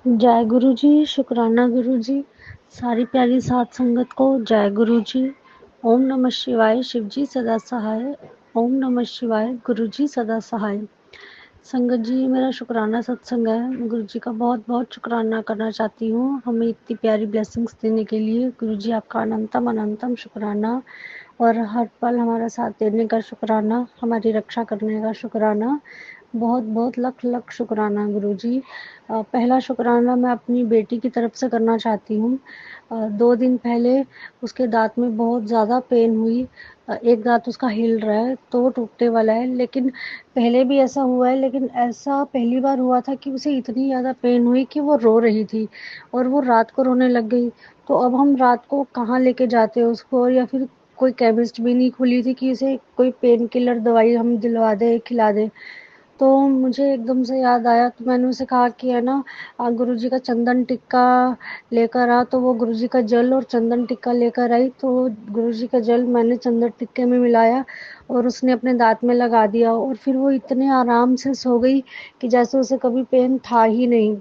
जय गुरु जी, शुक्राना गुरु जी, सारी प्यारी साध संगत को जय गुरु जी। ओम नमः शिवाय, शिव जी सदा सहाय। ओम नमः शिवाय, गुरु जी सदा सहाय। संगत जी, मेरा शुक्राना सत्संग है। गुरु जी का बहुत बहुत शुक्राना करना चाहती हूँ हमें इतनी प्यारी ब्लेसिंग्स देने के लिए। गुरु जी आपका अनंतम अनंतम शुक्राना, और हर पल हमारा साथ देने का शुक्राना, हमारी रक्षा करने का शुक्राना, बहुत बहुत लख लख शुक्राना गुरु जी। पहला शुक्राना मैं अपनी बेटी की तरफ से करना चाहती हूँ। 2 दिन पहले उसके दांत में बहुत ज़्यादा पेन हुई। एक दांत उसका हिल रहा है तो वो टूटने वाला है, लेकिन पहले भी ऐसा हुआ है, लेकिन ऐसा पहली बार हुआ था कि उसे इतनी ज़्यादा पेन हुई कि वो रो रही थी और वो रात को रोने लग गई। तो अब हम रात को कहाँ लेके जाते उसको, या फिर कोई केमिस्ट भी नहीं खुली थी कि उसे कोई पेन किलर दवाई हम दिलवा दे, खिला दे। तो मुझे एकदम से याद आया, तो मैंने उसे कहा कि है ना, गुरुजी का चंदन टिक्का लेकर आ। तो वो गुरुजी का जल और चंदन टिक्का लेकर आई। तो गुरुजी का जल मैंने चंदन टिक्के में मिलाया और उसने अपने दांत में लगा दिया, और फिर वो इतने आराम से सो गई कि जैसे उसे कभी पेन था ही नहीं।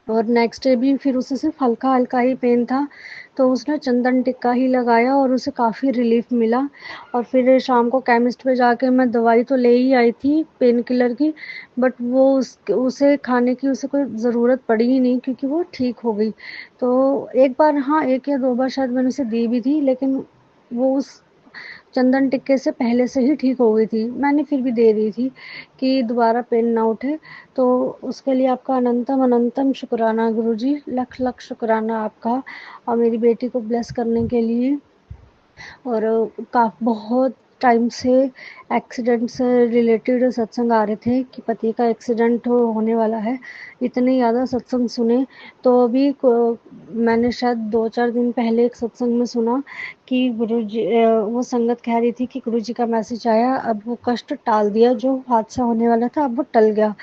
और नेक्स्ट डे भी फिर उसे सिर्फ हल्का हल्का ही पेन था, तो उसने चंदन टिक्का ही लगाया और उसे काफ़ी रिलीफ मिला। और फिर शाम को केमिस्ट पे जाके मैं दवाई तो ले ही आई थी पेन किलर की, बट वो उसे खाने की उसे कोई ज़रूरत पड़ी ही नहीं, क्योंकि वो ठीक हो गई। तो एक बार, हाँ, एक या दो बार शायद मैंने उसे दी भी थी, लेकिन वो उस चंदन टिक्के से पहले से ही ठीक हो गई थी। मैंने फिर भी दे दी थी कि दोबारा पेन ना उठे। तो उसके लिए आपका अनंतम अनंतम शुक्राना गुरु जी, लख लख शुक्राना आपका, और मेरी बेटी को ब्लेस करने के लिए। और बहुत टाइम से एक्सीडेंट से रिलेटेड सत्संग आ रहे थे कि पति का एक्सीडेंट होने वाला है। इतने ज़्यादा सत्संग सुने, तो अभी मैंने शायद 2-4 दिन पहले एक सत्संग में सुना कि गुरुजी, वो संगत कह रही थी कि गुरुजी का मैसेज आया, अब वो कष्ट टाल दिया, जो हादसा होने वाला था अब वो टल गया।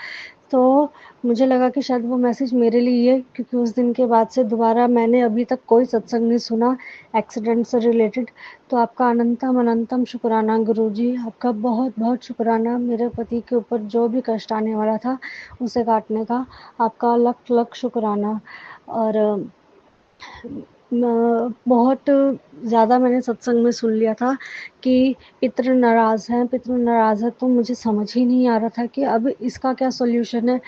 तो मुझे लगा कि शायद वो मैसेज मेरे लिए है, क्योंकि उस दिन के बाद से दोबारा मैंने अभी तक कोई सत्संग नहीं सुना एक्सीडेंट से रिलेटेड। तो आपका अनंतम अनंतम शुक्राना गुरु जी, आपका बहुत बहुत शुक्राना। मेरे पति के ऊपर जो भी कष्ट आने वाला था उसे काटने का, आपका लख लख शुक्राना। और बहुत ज़्यादा मैंने सत्संग में सुन लिया था कि पितृ नाराज़ हैं, पितृ नाराज़ है। तो मुझे समझ ही नहीं आ रहा था कि अब इसका क्या सॉल्यूशन है,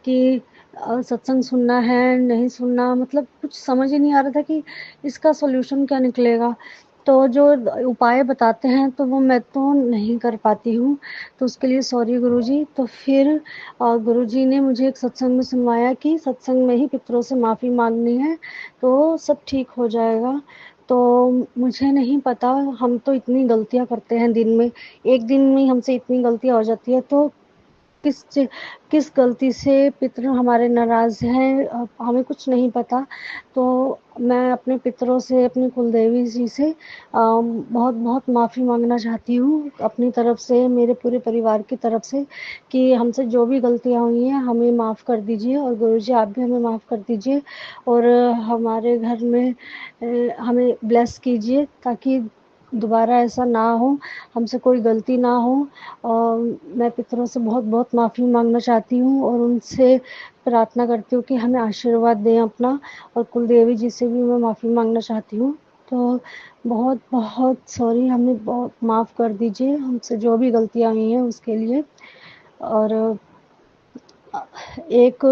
कि सत्संग सुनना है नहीं सुनना, मतलब कुछ समझ ही नहीं आ रहा था कि इसका सॉल्यूशन क्या निकलेगा। तो जो उपाय बताते हैं तो वो मैं तो नहीं कर पाती हूँ, तो उसके लिए सॉरी गुरुजी। तो फिर गुरुजी ने मुझे एक सत्संग में सुनवाया कि सत्संग में ही पितरों से माफ़ी मांगनी है तो सब ठीक हो जाएगा। तो मुझे नहीं पता, हम तो इतनी गलतियाँ करते हैं दिन में, एक दिन में हमसे इतनी गलतियाँ हो जाती है। तो किस किस गलती से पितृ हमारे नाराज़ हैं, हमें कुछ नहीं पता। तो मैं अपने पितरों से, अपनी कुलदेवी जी से बहुत बहुत माफ़ी मांगना चाहती हूँ अपनी तरफ से, मेरे पूरे परिवार की तरफ से, कि हमसे जो भी गलतियाँ हुई हैं हमें माफ़ कर दीजिए, और गुरुजी आप भी हमें माफ़ कर दीजिए, और हमारे घर में हमें ब्लेस कीजिए ताकि दोबारा ऐसा ना हो, हमसे कोई गलती ना हो। और मैं पितरों से बहुत बहुत माफ़ी मांगना चाहती हूँ, और उनसे प्रार्थना करती हूँ कि हमें आशीर्वाद दें अपना, और कुलदेवी जी से भी मैं माफ़ी मांगना चाहती हूँ। तो बहुत बहुत सॉरी, हमें बहुत माफ़ कर दीजिए हमसे जो भी गलतियाँ हुई हैं उसके लिए। और एक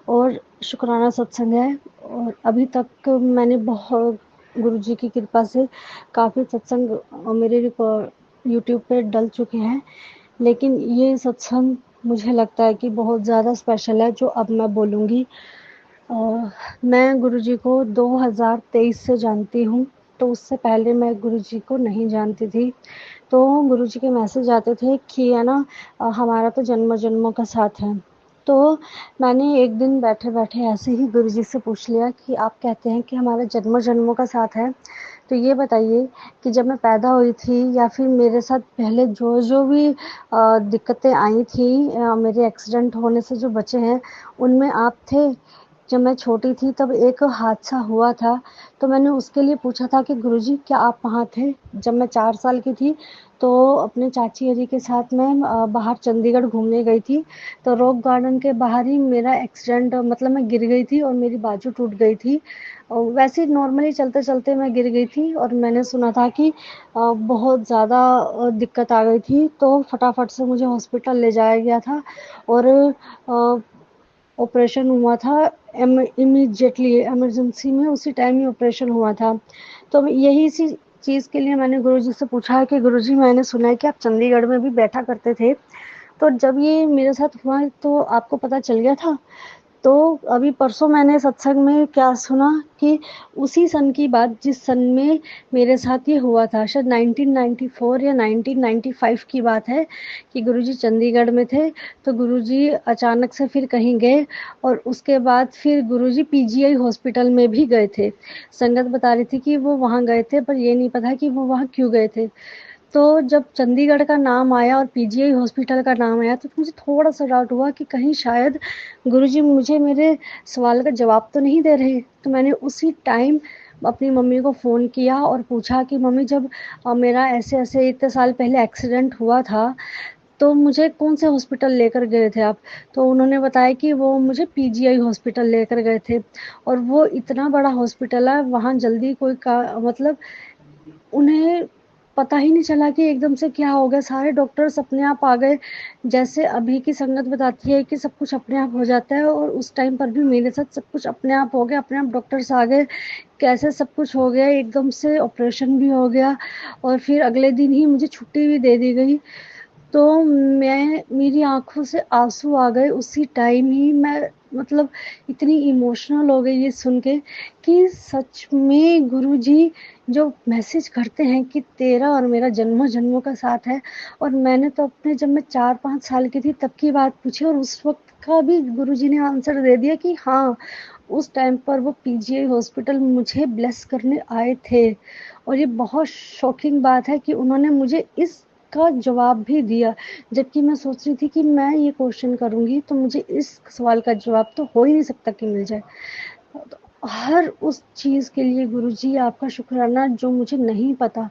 और शुक्राना सत्संग है, और अभी तक मैंने बहुत गुरुजी की कृपा से काफ़ी सत्संग मेरे यूट्यूब पे डल चुके हैं, लेकिन ये सत्संग मुझे लगता है कि बहुत ज़्यादा स्पेशल है जो अब मैं बोलूँगी। मैं गुरुजी को 2023 से जानती हूँ, तो उससे पहले मैं गुरुजी को नहीं जानती थी। तो गुरुजी के मैसेज आते थे कि है ना, हमारा तो जन्म जन्मों का साथ है। तो मैंने एक दिन बैठे बैठे ऐसे ही गुरुजी से पूछ लिया कि आप कहते हैं कि हमारा जन्म जन्मों का साथ है, तो ये बताइए कि जब मैं पैदा हुई थी या फिर मेरे साथ पहले जो जो भी दिक्कतें आई थी, मेरे एक्सीडेंट होने से जो बचे हैं, उनमें आप थे? जब मैं छोटी थी तब एक हादसा हुआ था, तो मैंने उसके लिए पूछा था कि गुरुजी क्या आप वहाँ थे? जब मैं 4 साल की थी तो अपने चाची अजी के साथ मैं बाहर चंडीगढ़ घूमने गई थी। तो रॉक गार्डन के बाहर ही मेरा एक्सीडेंट, मतलब मैं गिर गई थी और मेरी बाजू टूट गई थी। वैसे ही नॉर्मली चलते-चलते मैं गिर गई थी और मैंने सुना था कि बहुत ज़्यादा दिक्कत आ गई थी, तो फटाफट से मुझे हॉस्पिटल ले जाया गया था और अ, ऑपरेशन हुआ था। इमीडिएटली इमरजेंसी में उसी टाइम ही ऑपरेशन हुआ था। तो यही सी चीज़ के लिए मैंने गुरुजी से पूछा है कि गुरुजी, मैंने सुना है कि आप चंडीगढ़ में भी बैठा करते थे, तो जब ये मेरे साथ हुआ तो आपको पता चल गया था? तो अभी परसों मैंने सत्संग में क्या सुना कि उसी सन की बात, जिस सन में मेरे साथ ये हुआ था, शायद 1994 या 1995 की बात है, कि गुरुजी चंडीगढ़ में थे। तो गुरुजी अचानक से फिर कहीं गए और उसके बाद फिर गुरुजी पीजीआई हॉस्पिटल में भी गए थे। संगत बता रही थी कि वो वहाँ गए थे, पर ये नहीं पता कि वो वहाँ क्यों गए थे। तो जब चंडीगढ़ का नाम आया और पीजीआई हॉस्पिटल का नाम आया, तो मुझे थोड़ा-सा डाउट हुआ कि कहीं शायद गुरुजी मुझे मेरे सवाल का जवाब तो नहीं दे रहे। तो मैंने उसी टाइम अपनी मम्मी को फ़ोन किया और पूछा कि मम्मी, जब मेरा ऐसे-ऐसे इतने साल पहले एक्सीडेंट हुआ था, तो मुझे कौन से हॉस्पिटल लेकर गए थे आप? तो उन्होंने बताया कि वो मुझे पीजीआई हॉस्पिटल लेकर गए थे और वो इतना बड़ा हॉस्पिटल है, वहाँ जल्दी कोई का मतलब उन्हें पता ही नहीं चला कि एकदम से क्या हो गया। सारे डॉक्टर्स अपने आप आ गए। जैसे अभी की संगत बताती है कि सब कुछ अपने आप हो जाता है, और उस टाइम पर भी मेरे साथ सब कुछ अपने आप हो गया, अपने आप डॉक्टर्स आ गए। कैसे सब कुछ हो गया, एकदम से ऑपरेशन भी हो गया और फिर अगले दिन ही मुझे छुट्टी भी दे दी गई। तो मेरी आँखों से आँसू आ गए उसी टाइम ही। मैं मतलब इतनी इमोशनल हो गई ये सुन के कि सच में गुरुजी जो मैसेज करते हैं कि तेरा और मेरा जन्मों-जन्मों का साथ है। और मैंने तो अपने, जब मैं 4-5 साल की थी तब की बात पूछी और उस वक़्त का भी गुरुजी ने आंसर दे दिया कि हाँ, उस टाइम पर वो पीजीआई हॉस्पिटल मुझे ब्लेस करने आए थे। और ये बहुत शॉकिंग बात है कि उन्होंने मुझे इसका जवाब भी दिया, जबकि मैं सोच रही थी कि मैं ये क्वेश्चन करूँगी तो मुझे इस सवाल का जवाब तो हो ही नहीं सकता कि मिल जाए। तो हर उस चीज़ के लिए गुरुजी आपका शुक्राना, जो मुझे नहीं पता।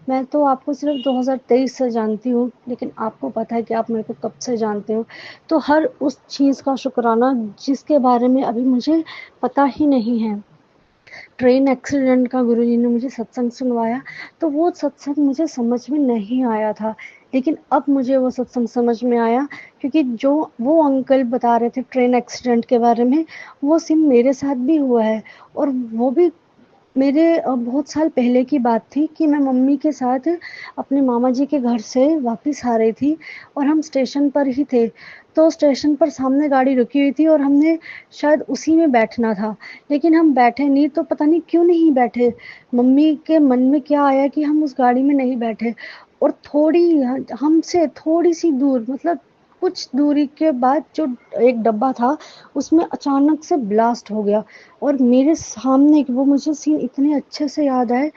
मैं तो आपको सिर्फ़ 2023 से जानती हूँ, लेकिन आपको पता है कि आप मेरे को कब से जानते हो। तो हर उस चीज़ का शुक्राना जिसके बारे में अभी मुझे पता ही नहीं है। ट्रेन एक्सीडेंट का गुरुजी ने मुझे सत्संग सुनवाया, तो वो सत्संग मुझे समझ में नहीं आया था, लेकिन अब मुझे वो सत्संग समझ में आया, क्योंकि जो वो अंकल बता रहे थे ट्रेन एक्सीडेंट के बारे में, वो सेम मेरे साथ भी हुआ है। और वो भी मेरे बहुत साल पहले की बात थी कि मैं मम्मी के साथ अपने मामा जी के घर से वापस आ रही थी और हम स्टेशन पर ही थे। तो स्टेशन पर सामने गाड़ी रुकी हुई थी और हमने शायद उसी में बैठना था, लेकिन हम बैठे नहीं। तो पता नहीं क्यों नहीं बैठे, मम्मी के मन में क्या आया कि हम उस गाड़ी में नहीं बैठे। और हमसे थोड़ी-सी दूर, मतलब कुछ दूरी के बाद जो एक डब्बा था, उसमें अचानक से ब्लास्ट हो गया और मेरे सामने, वो मुझे सीन इतने अच्छे से याद है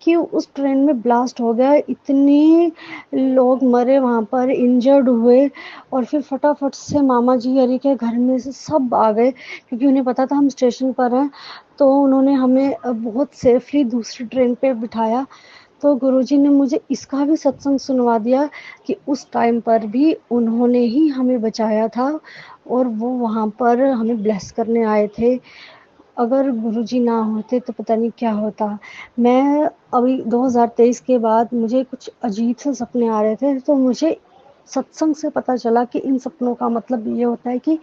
कि उस ट्रेन में ब्लास्ट हो गया, इतने लोग मरे वहाँ पर, इंजर्ड हुए। और फिर फटाफट से मामा जी अरी के घर में से सब आ गए, क्योंकि उन्हें पता था हम स्टेशन पर हैं। तो उन्होंने हमें बहुत सेफली दूसरी ट्रेन पे बिठाया। तो गुरुजी ने मुझे इसका भी सत्संग सुनवा दिया कि उस टाइम पर भी उन्होंने ही हमें बचाया था और वो वहाँ पर हमें ब्लेस करने आए थे। अगर गुरुजी ना होते तो पता नहीं क्या होता। मैं अभी 2023 के बाद मुझे कुछ अजीब से सपने आ रहे थे, तो मुझे सत्संग से पता चला कि इन सपनों का मतलब ये होता है कि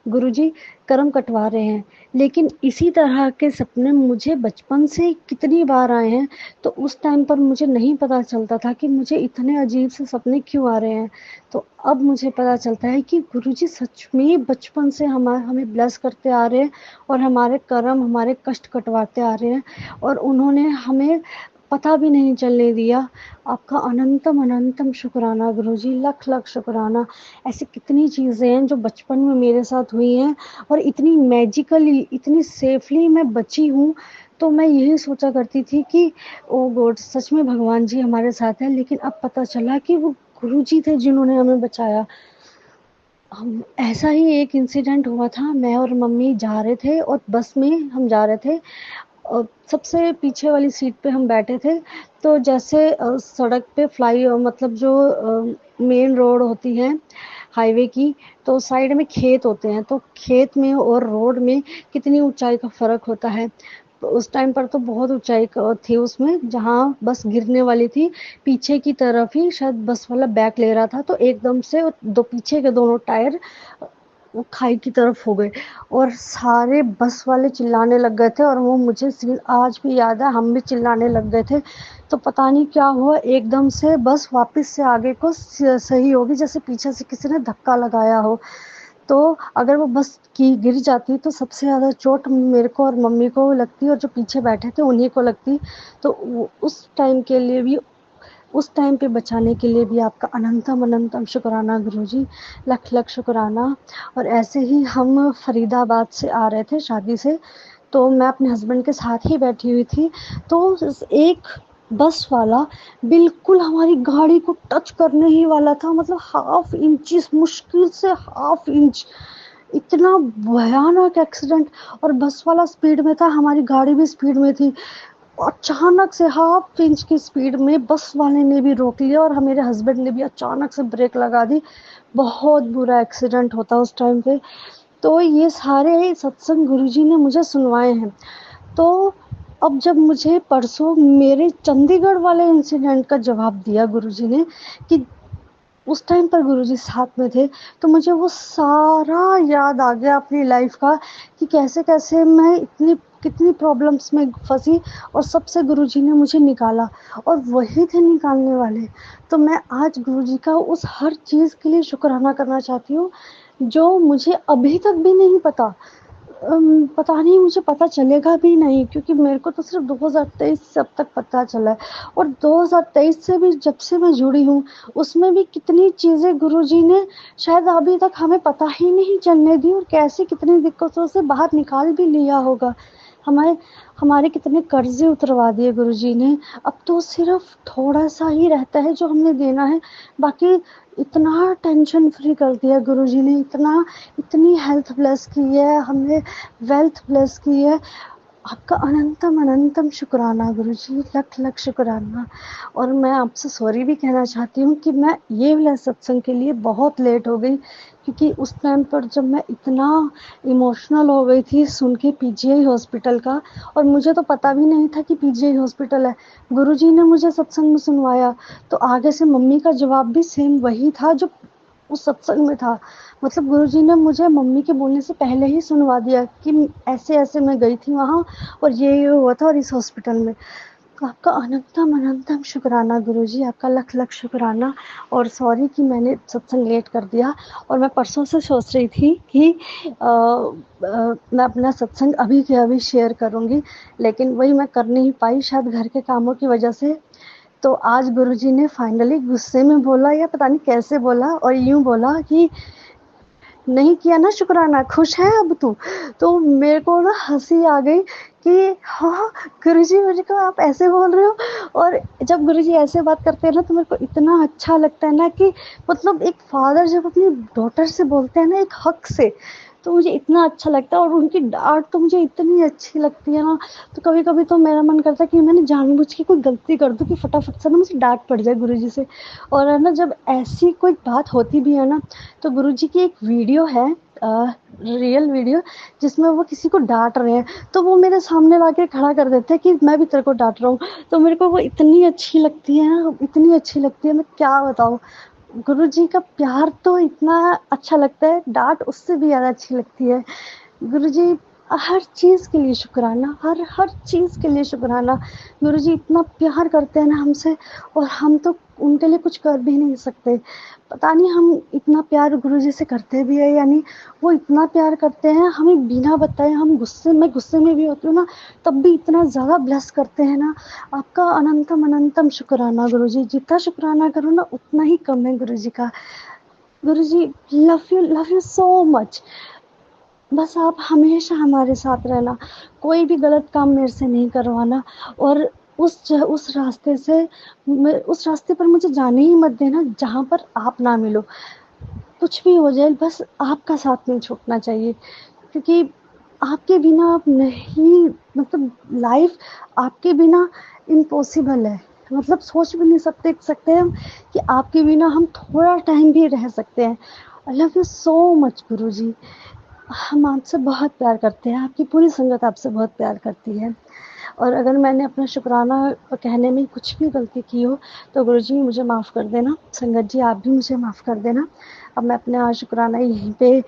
गुरुजी कर्म कटवा रहे हैं। लेकिन इसी तरह के सपने मुझे बचपन से कितनी बार आए हैं, तो उस टाइम पर मुझे नहीं पता चलता था कि मुझे इतने अजीब से सपने क्यों आ रहे हैं। तो अब मुझे पता चलता है कि गुरुजी सच में बचपन से हमें ब्लेस करते आ रहे हैं और हमारे कर्म, हमारे कष्ट कटवाते आ रहे हैं, और उन्होंने हमें पता भी नहीं चलने दिया। आपका अनंतम अनंतम शुक्राना गुरुजी, लख लख शुक्राना। ऐसी कितनी चीज़ें हैं जो बचपन में मेरे साथ हुई हैं और इतनी मैजिकली, इतनी सेफली मैं बची हूँ। तो मैं यही सोचा करती थी कि ओ गॉड, सच में भगवान जी हमारे साथ हैं। लेकिन अब पता चला कि वो गुरुजी थे जिन्होंने हमें बचाया। हम ऐसा ही एक इंसिडेंट हुआ था, मैं और मम्मी जा रहे थे और बस में हम जा रहे थे सबसे पीछे वाली सीट पे हम बैठे थे। तो जैसे सड़क पे मतलब जो मेन रोड होती है हाईवे की, तो साइड में खेत होते हैं, तो खेत में और रोड में कितनी ऊंचाई का फर्क होता है। तो उस टाइम पर तो बहुत ऊंचाई थी उसमें, जहाँ बस गिरने वाली थी। पीछे की तरफ ही शायद बस वाला बैक ले रहा था, तो एकदम से दो पीछे के दोनों टायर वो खाई की तरफ हो गए और सारे बस वाले चिल्लाने लग गए थे। और वो मुझे सीन आज भी याद है, हम भी चिल्लाने लग गए थे। तो पता नहीं क्या हुआ, एकदम से बस वापस से आगे को सही होगी, जैसे पीछे से किसी ने धक्का लगाया हो। तो अगर वो बस की गिर जाती तो सबसे ज़्यादा चोट मेरे को और मम्मी को लगती, और जो पीछे बैठे थे उन्हीं को लगती। तो उस टाइम के लिए भी, उस टाइम पे बचाने के लिए भी आपका अनंतम अनंतम शुक्राना गुरुजी, लख लख शुक्राना। और ऐसे ही हम फरीदाबाद से आ रहे थे शादी से, तो मैं अपने हस्बैंड के साथ ही बैठी हुई थी। तो एक बस वाला बिल्कुल हमारी गाड़ी को टच करने ही वाला था, मतलब हाफ इंच, मुश्किल से हाफ इंच। इतना भयानक एक्सीडेंट। और बस वाला स्पीड में था, हमारी गाड़ी भी स्पीड में थी। अचानक से हाफ इंच की स्पीड में बस वाले ने भी रोक लिया और मेरे हस्बैंड ने भी अचानक से ब्रेक लगा दी। बहुत बुरा एक्सीडेंट होता उस टाइम पे। तो ये सारे सत्संग गुरुजी ने मुझे सुनवाए हैं। तो अब जब मुझे परसों मेरे चंडीगढ़ वाले इंसिडेंट का जवाब दिया गुरुजी ने कि उस टाइम पर गुरुजी साथ में थे, तो मुझे वो सारा याद आ गया अपनी लाइफ का कि कैसे कैसे मैं इतनी कितनी प्रॉब्लम्स में फंसी और सबसे गुरुजी ने मुझे निकाला, और वही थे निकालने वाले। तो मैं आज गुरुजी का उस हर चीज़ के लिए शुक्राना करना चाहती हूँ जो मुझे अभी तक भी नहीं पता। पता नहीं, मुझे पता चलेगा भी नहीं, क्योंकि मेरे को तो सिर्फ 2023 से अब तक पता चला है। और 2023 से भी जब से मैं जुड़ी हूँ, उसमें भी कितनी चीज़ें गुरुजी ने शायद अभी तक हमें पता ही नहीं चलने दी, और कैसे कितनी दिक्कतों से बाहर निकाल भी लिया होगा। हमारे हमारे कितने कर्जे उतरवा दिए गुरुजी ने। अब तो सिर्फ थोड़ा सा ही रहता है जो हमने देना है, बाकी इतना टेंशन फ्री कर दिया गुरुजी ने, इतनी हेल्थ ब्लेस की है हमने, वेल्थ ब्लेस की है। आपका अनंतम अनंतम शुक्राना गुरुजी, लख लख शुक्राना। और मैं आपसे सॉरी भी कहना चाहती हूँ कि मैं ये वाला सत्संग के लिए बहुत लेट हो गई, क्योंकि उस टाइम पर जब मैं इतना इमोशनल हो गई थी सुन के पीजीआई हॉस्पिटल का, और मुझे तो पता भी नहीं था कि पीजीआई हॉस्पिटल है। गुरुजी ने मुझे सत्संग में सुनवाया, तो आगे से मम्मी का जवाब भी सेम वही था जो उस सत्संग में था। मतलब गुरुजी ने मुझे मम्मी के बोलने से पहले ही सुनवा दिया कि ऐसे ऐसे मैं गई थी वहाँ, और ये हुआ था, और इस हॉस्पिटल में। तो आपका अनंतम अनंतम शुक्राना गुरुजी, आपका लख लख शुक्राना। और सॉरी कि मैंने सत्संग लेट कर दिया। और मैं परसों से सोच रही थी कि मैं अपना सत्संग अभी के अभी शेयर करूँगी, लेकिन वही मैं कर नहीं पाई, शायद घर के कामों की वजह से। तो आज गुरुजी ने फाइनली गुस्से में बोला, या पता नहीं कैसे बोला, और यूँ बोला कि नहीं किया ना शुक्राना, खुश है अब तू। तो मेरे को ना हंसी आ गई कि हाँ गुरुजी, मेरे को आप ऐसे बोल रहे हो। और जब गुरुजी ऐसे बात करते हैं ना, तो मेरे को इतना अच्छा लगता है ना कि मतलब एक फादर जब अपनी डॉटर से बोलते हैं ना एक हक से, तो मुझे इतना अच्छा लगता है। और उनकी डांट तो मुझे इतनी अच्छी लगती है ना, तो कभी कभी तो मेरा मन करता है कि मैंने जानबूझ के कोई गलती कर दूं कि फटाफट से ना मुझे डांट पड़ जाए गुरुजी से। और है ना, जब ऐसी कोई बात होती भी है ना, तो गुरुजी की एक वीडियो है, रियल वीडियो, जिसमें वो किसी को डांट रहे हैं, तो वो मेरे सामने लाके खड़ा कर देते हैं कि मैं भी तेरे को डांट रहा हूँ। तो मेरे को वो इतनी अच्छी लगती है ना, इतनी अच्छी लगती है, मैं क्या बताऊँ। गुरुजी का प्यार तो इतना अच्छा लगता है, डांट उससे भी ज़्यादा अच्छी लगती है। गुरुजी हर चीज़ के लिए शुक्राना, हर हर चीज़ के लिए शुक्राना। गुरुजी इतना प्यार करते हैं ना हमसे, और हम तो उनके लिए कुछ कर भी नहीं सकते। पता नहीं हम इतना प्यार गुरुजी से करते भी है या नहीं। वो इतना प्यार करते हैं हमें बिना बताए, हम गुस्से में भी होती हूँ ना, तब भी इतना ज़्यादा ब्लेस करते हैं ना। आपका अनंतम अनंतम शुक्राना गुरुजी, जितना शुक्राना करो ना उतना ही कम है गुरुजी का। गुरुजी लव यू सो मच। बस आप हमेशा हमारे साथ रहना, कोई भी गलत काम मेरे से नहीं करवाना, और उस रास्ते से उस रास्ते पर मुझे जाने ही मत देना जहाँ पर आप ना मिलो। कुछ भी हो जाए, बस आपका साथ नहीं छूटना चाहिए, क्योंकि आपके बिना अब नहीं, मतलब लाइफ आपके बिना इम्पॉसिबल है। मतलब सोच भी नहीं सकते हम कि आपके बिना हम थोड़ा टाइम भी रह सकते हैं। I love you so much Guruji. हम आपसे बहुत प्यार करते हैं, आपकी पूरी संगत आपसे बहुत प्यार करती है। और अगर मैंने अपना शुक्राना कहने में कुछ भी गलती की हो तो गुरुजी मुझे माफ़ कर देना। संगत जी आप भी मुझे माफ़ कर देना। अब मैं अपना शुक्राना यहीं पे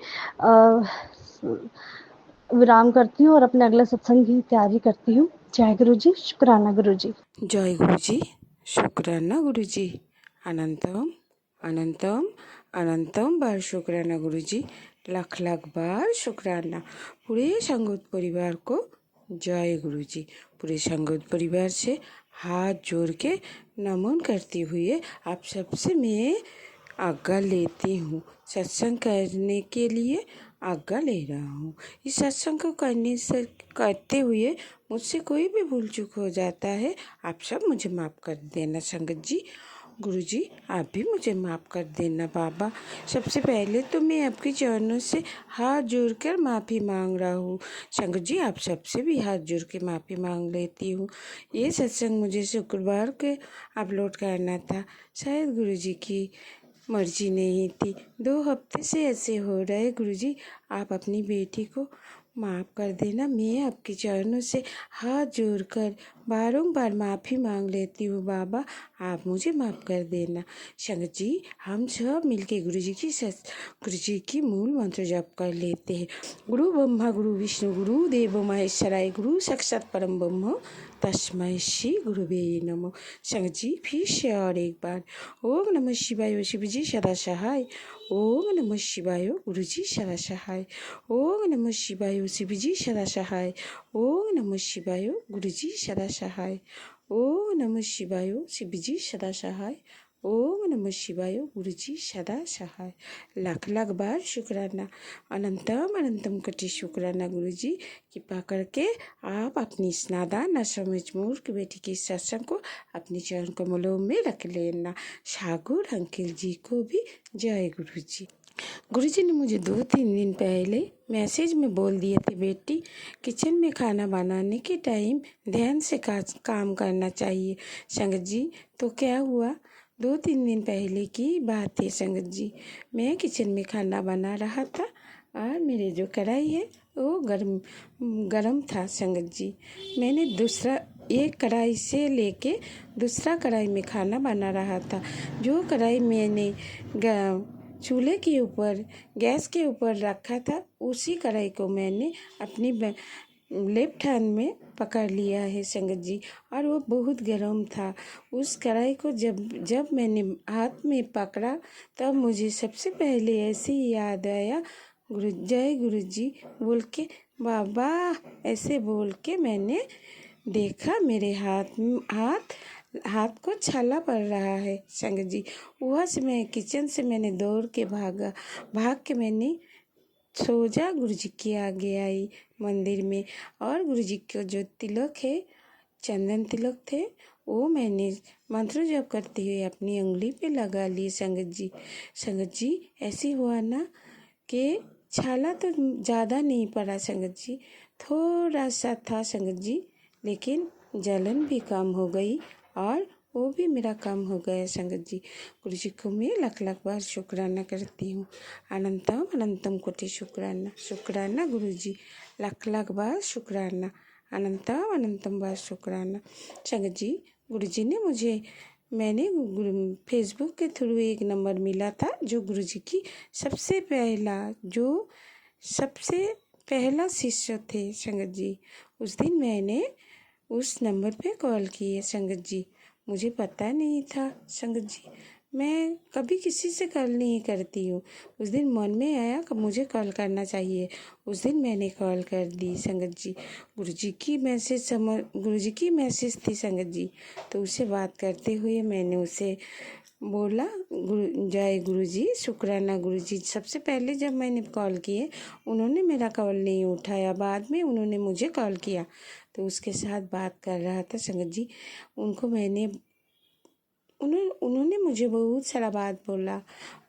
विराम करती हूँ और अपने अगले सत्संग की तैयारी करती हूँ। जय गुरु जी, शुक्राना गुरु जी। जय गुरुजी, शुक्राना गुरुजी। अनंतम अनंतम अनंतम बार शुक्राना गुरुजी। लाख लाख बार शुक्राना। पूरे संगत परिवार को जय गुरुजी। पूरे संगत परिवार से हाथ जोड़ के नमन करते हुए आप सबसे मैं आज्ञा लेती हूँ। सत्संग करने के लिए आज्ञा ले रहा हूँ। इस सत्संग को करते हुए मुझसे कोई भी भूल चूक हो जाता है, आप सब मुझे माफ़ कर देना संगत जी। गुरुजी आप भी मुझे माफ़ कर देना बाबा। सबसे पहले तो मैं आपके चरणों से हाथ जोड़कर माफ़ी मांग रहा हूँ। संगत जी आप सबसे भी हाथ जोड़ के माफ़ी मांग लेती हूँ। ये सत्संग मुझे शुक्रवार के अपलोड करना था, शायद गुरुजी की मर्जी नहीं थी। 2 हफ्ते से ऐसे हो रहे। गुरुजी आप अपनी बेटी को माफ़ कर देना। मैं आपके चरणों से हाथ जोड़कर बारंबार माफ़ी मांग लेती हूँ बाबा, आप मुझे माफ़ कर देना। संगत जी हम सब मिलके गुरुजी की मूल मंत्र जप कर लेते हैं। गुरु ब्रह्मा गुरु विष्णु गुरु देव महेश्वराय गुरु साक्षात परम ब्रह्म तस्मै श्री गुरुवे नमः। संगत जी फिर से और एक बार ओम नमः शिवाय शिव जी सदा सहाय। ओम नमः शिवाय गुरु जी सदा सहाय। ओम नमः शिवाय शिव जी सदा सहाय। ओम नमः शिवाय गुरु जी सदा सहाय। ओम नमः शिवाय शिव जी सदा सहाय। ओम नमः शिवाय गुरु जी सदा सहाय। लाख लाख बार शुक्राना। अनंतम अनंतम कोटि शुक्राना गुरु जी। कृपा करके आप अपनी इस नादान न समझ मूर्ख बेटी की सत्संग को अपने चरण कमलों में रख लेना। सागुर अंकिल जी को भी जय गुरु जी। गुरुजी ने मुझे 2-3 दिन पहले मैसेज में बोल दिए थे, बेटी किचन में खाना बनाने के टाइम ध्यान से काम करना चाहिए। संगत जी तो क्या हुआ, 2-3 दिन पहले की बात है संगत जी। मैं किचन में खाना बना रहा था और मेरे जो कढ़ाई है वो गरम था संगत जी। मैंने दूसरा एक कढ़ाई से लेके दूसरा कढ़ाई में खाना बना रहा था। जो कढ़ाई मैंने चूल्हे के ऊपर गैस के ऊपर रखा था उसी कढ़ाई को मैंने अपनी लेफ्ट हैंड में पकड़ लिया है संगत जी, और वो बहुत गर्म था। उस कढ़ाई को जब मैंने हाथ में पकड़ा तब मुझे सबसे पहले ऐसे ही याद आया, जय गुरु जी बोल के, बाबा ऐसे बोल के मैंने देखा मेरे हाथ को छाला पड़ रहा है संगत जी। वहाँ से मैं किचन से मैंने दौड़ के भाग के मैंने सोजा गुरुजी के आगे आई मंदिर में, और गुरुजी का जो तिलक है, चंदन तिलक थे, वो मैंने मंत्र जप करते हुए अपनी उंगली पे लगा लिए संगत जी। संगत जी ऐसी हुआ ना कि छाला तो ज़्यादा नहीं पड़ा संगत जी, थोड़ा सा था संगत जी, लेकिन जलन भी कम हो गई और वो भी मेरा काम हो गया संगत जी। गुरु जी को मैं लाख लाख बार शुक्राना करती हूँ। अनंतम अनंतम कोटि शुक्राना। शुक्राना गुरु जी, लाख लाख बार शुक्राना। अनंतम अनंतम बार शुक्राना संगत जी। गुरु जी ने मैंने फेसबुक के थ्रू एक नंबर मिला था जो गुरु जी की सबसे पहला शिष्य थे संगत जी। उस दिन मैंने उस नंबर पे कॉल किए संगत जी। मुझे पता नहीं था संगत जी, मैं कभी किसी से कॉल नहीं करती हूँ। उस दिन मन में आया कि मुझे कॉल करना चाहिए, उस दिन मैंने कॉल कर दी संगत जी। गुरुजी की मैसेज थी संगत जी, तो उससे बात करते हुए मैंने उसे बोला, जय गुरु जी, शुक्राना गुरु जी। सबसे पहले जब मैंने कॉल किए उन्होंने मेरा कॉल नहीं उठाया, बाद में उन्होंने मुझे कॉल किया तो उसके साथ बात कर रहा था संगत जी। उन्होंने मुझे बहुत सारा बात बोला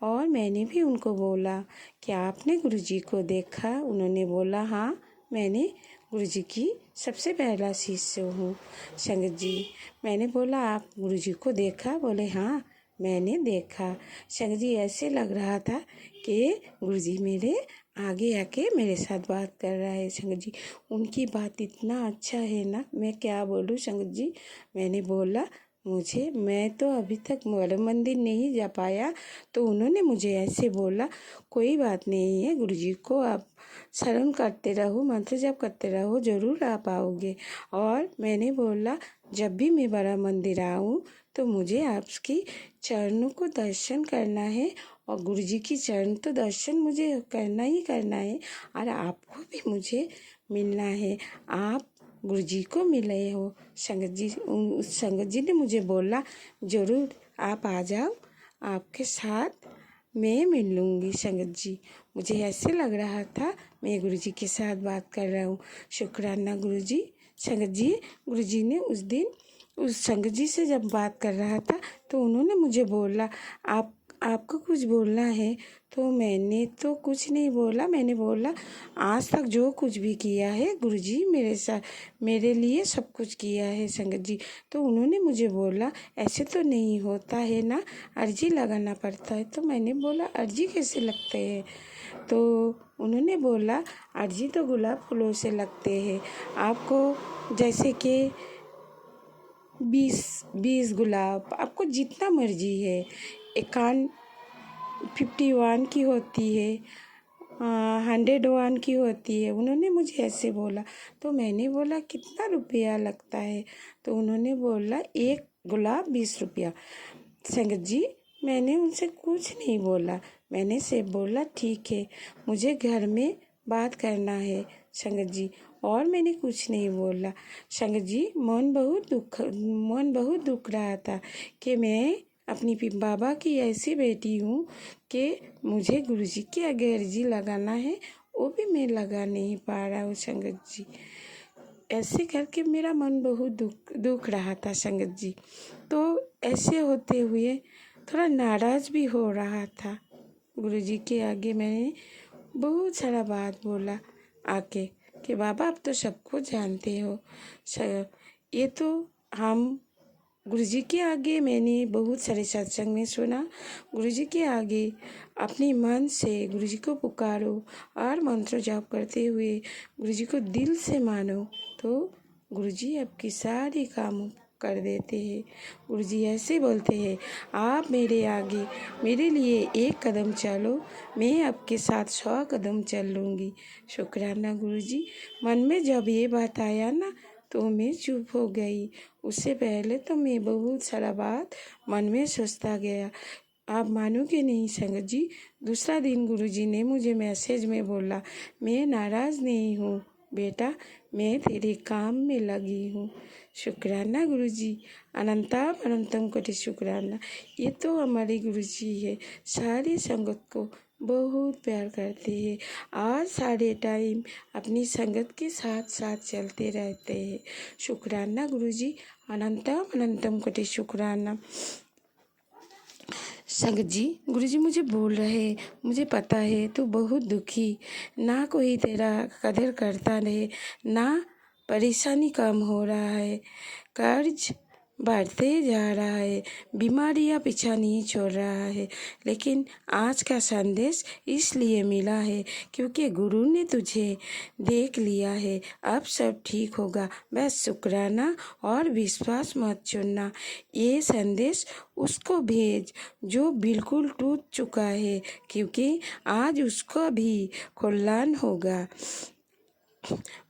और मैंने भी उनको बोला कि आपने गुरुजी को देखा? उन्होंने बोला हाँ मैंने गुरुजी की सबसे पहला शिष्य हूँ संगत जी। मैंने बोला आप गुरुजी को देखा? बोले हाँ मैंने देखा। संगत जी ऐसे लग रहा था कि गुरुजी मेरे आगे आके मेरे साथ बात कर रहा है संगत जी। उनकी बात इतना अच्छा है ना, मैं क्या बोलूँ संगत जी। मैंने बोला मैं तो अभी तक बड़ा मंदिर नहीं जा पाया, तो उन्होंने मुझे ऐसे बोला कोई बात नहीं है, गुरुजी को आप शरण करते रहो, मंत्र जप करते रहो, ज़रूर आप आओगे। और मैंने बोला जब भी मैं बड़ा मंदिर आऊँ तो मुझे आपकी चरणों को दर्शन करना है, और गुरुजी की चरण तो दर्शन मुझे करना ही करना है, और आपको भी मुझे मिलना है। आप गुरुजी को मिले हो संगत जी। उस संगत जी ने मुझे बोला ज़रूर आप आ जाओ, आपके साथ मैं मिल लूँगी संगत जी। मुझे ऐसे लग रहा था मैं गुरुजी के साथ बात कर रहा हूँ। शुक्राना गुरुजी। संगत जी गुरुजी ने उस दिन उस संगत जी से जब बात कर रहा था तो उन्होंने मुझे बोला आपको कुछ बोलना है? तो मैंने तो कुछ नहीं बोला। मैंने बोला आज तक जो कुछ भी किया है गुरुजी मेरे साथ मेरे लिए सब कुछ किया है संगत जी। तो उन्होंने मुझे बोला ऐसे तो नहीं होता है ना, अर्जी लगाना पड़ता है। तो मैंने बोला अर्जी कैसे लगते हैं? तो उन्होंने बोला अर्जी तो गुलाब फूलों से लगते हैं। आपको जैसे कि 20 गुलाब, आपको जितना मर्जी है। 51 की होती है, 101 की होती है। उन्होंने मुझे ऐसे बोला। तो मैंने बोला कितना रुपया लगता है? तो उन्होंने बोला 1 गुलाब 20 रुपया। संगत जी मैंने उनसे कुछ नहीं बोला। मैंने सिर्फ बोला ठीक है, मुझे घर में बात करना है संगत जी, और मैंने कुछ नहीं बोला। संगत जी मन बहुत दुख रहा था कि मैं अपनी बाबा की ऐसी बेटी हूँ कि मुझे गुरुजी की आगे अर्जी लगाना है, वो भी मैं लगा नहीं पा रहा हूँ संगत जी। ऐसे करके मेरा मन बहुत दुख रहा था संगत जी। तो ऐसे होते हुए थोड़ा नाराज़ भी हो रहा था। गुरुजी के आगे मैंने बहुत सारा बात बोला आके कि बाबा आप तो सबको जानते हो। ये तो हम गुरुजी के आगे मैंने बहुत सारे सत्संग में सुना, गुरुजी के आगे अपने मन से गुरुजी को पुकारो और मंत्र जाप करते हुए गुरुजी को दिल से मानो, तो गुरुजी आपकी सारी काम कर देते हैं। गुरुजी ऐसे बोलते हैं आप मेरे आगे मेरे लिए 1 कदम चलो, मैं आपके साथ 100 कदम चल लूँगी। शुक्राना गुरुजी। मन में जब ये बात आया ना तो मैं चुप हो गई। उससे पहले तो मैं बहुत सारा बात मन में सोचता गया। आप मानोगे नहीं संगत जी, दूसरा दिन गुरुजी ने मुझे मैसेज में बोला मैं नाराज़ नहीं हूँ बेटा, मैं तेरे काम में लगी हूँ। शुक्राना गुरुजी, अनंतम कोटि शुक्राना। ये तो हमारे गुरुजी है, सारी संगत को बहुत प्यार करते हैं और सारे टाइम अपनी संगत के साथ साथ चलते रहते हैं। शुक्राना गुरुजी, अनंतम कोटि शुक्राना। संगत जी गुरुजी मुझे बोल रहे मुझे पता है तू बहुत दुखी, ना कोई तेरा कदर करता रहे, ना परेशानी कम हो रहा है, कर्ज बढ़ते जा रहा है, बीमारियां पीछा नहीं छोड़ रहा है। लेकिन आज का संदेश इसलिए मिला है क्योंकि गुरु ने तुझे देख लिया है। अब सब ठीक होगा, बस शुक्राना और विश्वास मत छोड़ना। ये संदेश उसको भेज जो बिल्कुल टूट चुका है, क्योंकि आज उसको भी कल्याण होगा।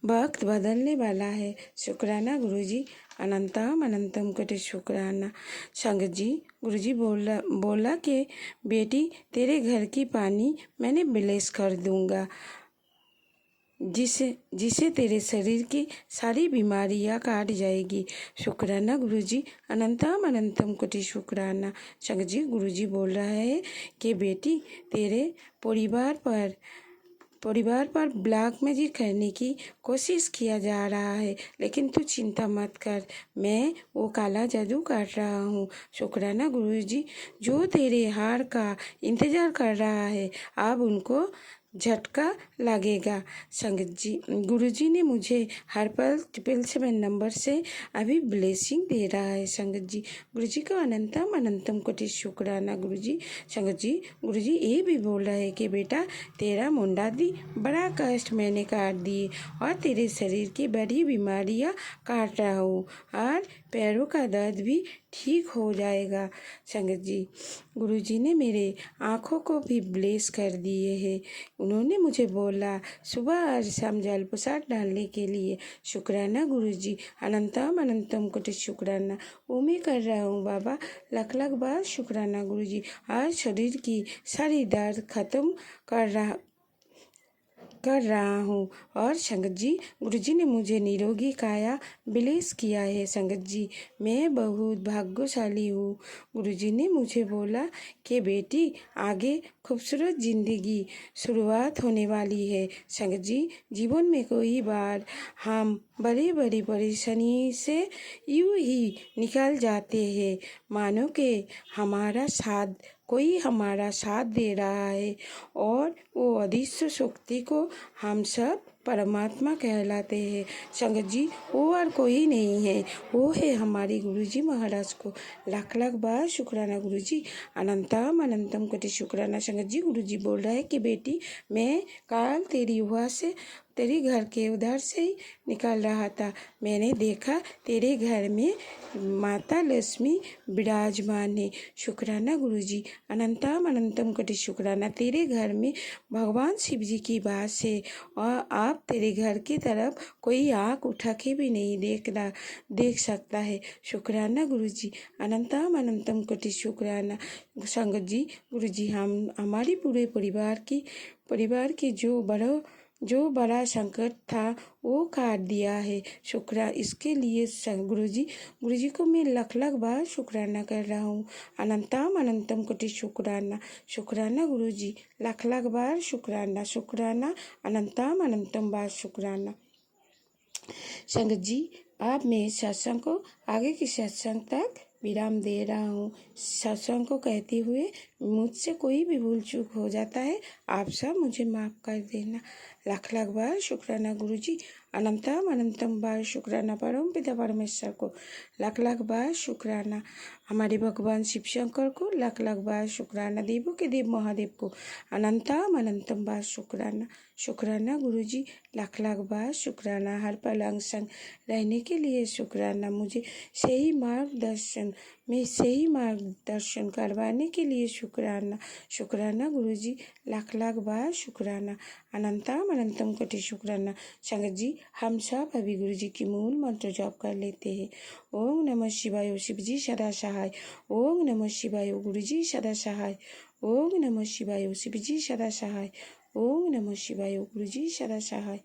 वक्त बदलने वाला है। शुक्राना गुरुजी, अनंतम कोटि शुक्राना। संगत जी गुरुजी बोला कि बेटी तेरे घर की पानी मैंने ब्लेस कर दूंगा, जिसे तेरे शरीर की सारी बीमारियां काट जाएगी। शुक्राना गुरुजी, अनंतम कोटि शुक्राना। संगत जी गुरुजी बोल रहा है कि बेटी तेरे परिवार पर ब्लैक मैजिक करने की कोशिश किया जा रहा है, लेकिन तू चिंता मत कर, मैं वो काला जादू कर रहा हूँ। शुक्राना गुरुजी, जो तेरे हार का इंतज़ार कर रहा है अब उनको झटका लगेगा। संगत जी, गुरुजी ने मुझे हर पल 777 नंबर से अभी ब्लेसिंग दे रहा है। संगत जी, गुरुजी का अनंतम अनंतम कोटि शुक्राना। गुरुजी, संगत जी, गुरुजी ये भी बोल रहे हैं कि बेटा तेरा मुंडा दी बड़ा कष्ट मैंने काट दिए और तेरे शरीर की बड़ी बीमारियां काट रहा हूँ और पैरों का दर्द भी ठीक हो जाएगा। संगत जी, गुरुजी ने मेरे आँखों को भी ब्लेस कर दिए हैं। उन्होंने मुझे बोला सुबह और शाम जल प्रसाद डालने के लिए। शुक्राना गुरुजी, अनंतम अनंतम कोटि शुक्राना। वो मैं कर रहा हूँ बाबा, लाख लाख बार शुक्राना गुरुजी। आज शरीर की सारी दर्द खत्म कर रहा हूँ। और संगत जी, गुरुजी ने मुझे निरोगी काया ब्लेस किया है। संगत जी, मैं बहुत भाग्यशाली हूँ। गुरुजी ने मुझे बोला कि बेटी आगे खूबसूरत जिंदगी शुरुआत होने वाली है। संगत जी, जीवन में कोई बार हम बड़ी बड़ी परेशानी से यूं ही निकल जाते हैं, मानो कि कोई हमारा साथ दे रहा है और वो अदृश्य शक्ति को हम सब परमात्मा कहलाते हैं। संगत जी, वो और कोई नहीं है, वो है हमारे गुरुजी महाराज को। लाख लाख बार शुक्राना गुरुजी, अनंतम अनंतम कोटि शुक्राना। संगत जी, गुरुजी बोल रहे हैं कि बेटी मैं कल तेरे घर के उधर से ही निकल रहा था। मैंने देखा तेरे घर में माता लक्ष्मी विराजमान है। शुक्राना गुरुजी, अनंतम अनंतम कोटि शुक्राना। तेरे घर में भगवान शिव जी की वास है और आप तेरे घर की तरफ कोई आँख उठा के भी नहीं देख सकता है। शुक्राना गुरुजी, अनंतम अनंतम कोटि शुक्राना। संगत जी, गुरुजी हमारी पूरे परिवार की जो बड़ा संकट था वो काट दिया है। इसके लिए गुरुजी को मैं लाख लाख बार शुक्राना कर रहा हूँ। अनंतम अनंतम कोटि शुक्राना। शुक्राना गुरुजी, लाख लाख बार शुक्राना अनंतम अनंतम बार शुक्राना। संगत जी, अब मैं सत्संग को आगे की सत्संग तक विराम दे रहा हूँ। सत्संग को कहते हुए मुझसे कोई भी भूल चूक हो जाता है, आप सब मुझे माफ़ कर देना। लाख लाख बार शुक्राना गुरुजी, अनंतम अनंतम बार शुक्राना परम पिता परमेश्वर को। लाख लाख बार शुक्राना हमारे भगवान शिव शंकर को। लाख लाख बार शुक्राना देवों के देव महादेव को। अनंतम अनंतम बार शुक्राना गुरुजी, लाख लाख बार शुक्राना। हर पल अंग संग रहने के लिए शुक्राना। मुझे सही मार्गदर्शन करवाने के लिए शुक्राना गुरुजी, लाख लाख बार शुक्राना। अनंतम अनंतम कोटि शुक्राना। संगत जी, हम सब अभी गुरुजी की मूल मंत्र जप कर लेते हैं। ओम नमः शिवाय, शिव जी सदा सहाय। ओम नमः शिवाय, गुरुजी सदा सहाय। ओम नमः शिवाय, शिव जी सदा सहाय। ओम नमः शिवाय, गुरुजी सदा सहाय।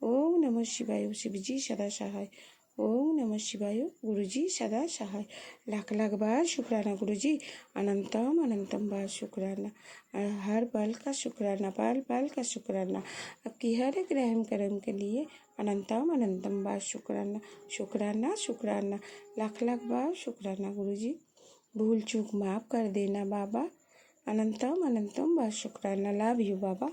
ओम नमः शिवाय, शिव जी सदा सहाय। ओम नमः शिवाय, गुरुजी सदा सहाय। लाख लाख बार शुक्राना गुरुजी, अनंतम अनंतम बार शुक्राना। हर पल का शुक्राना, पल पल का शुक्राना। आपकी हर एक रहम करम के लिए अनंतम अनंतम बार शुक्राना। लाख लाख बार शुक्राना गुरुजी। भूल चूक माफ़ कर देना बाबा। अनंतम अनंतम बार शुक्राना। Love you Baba.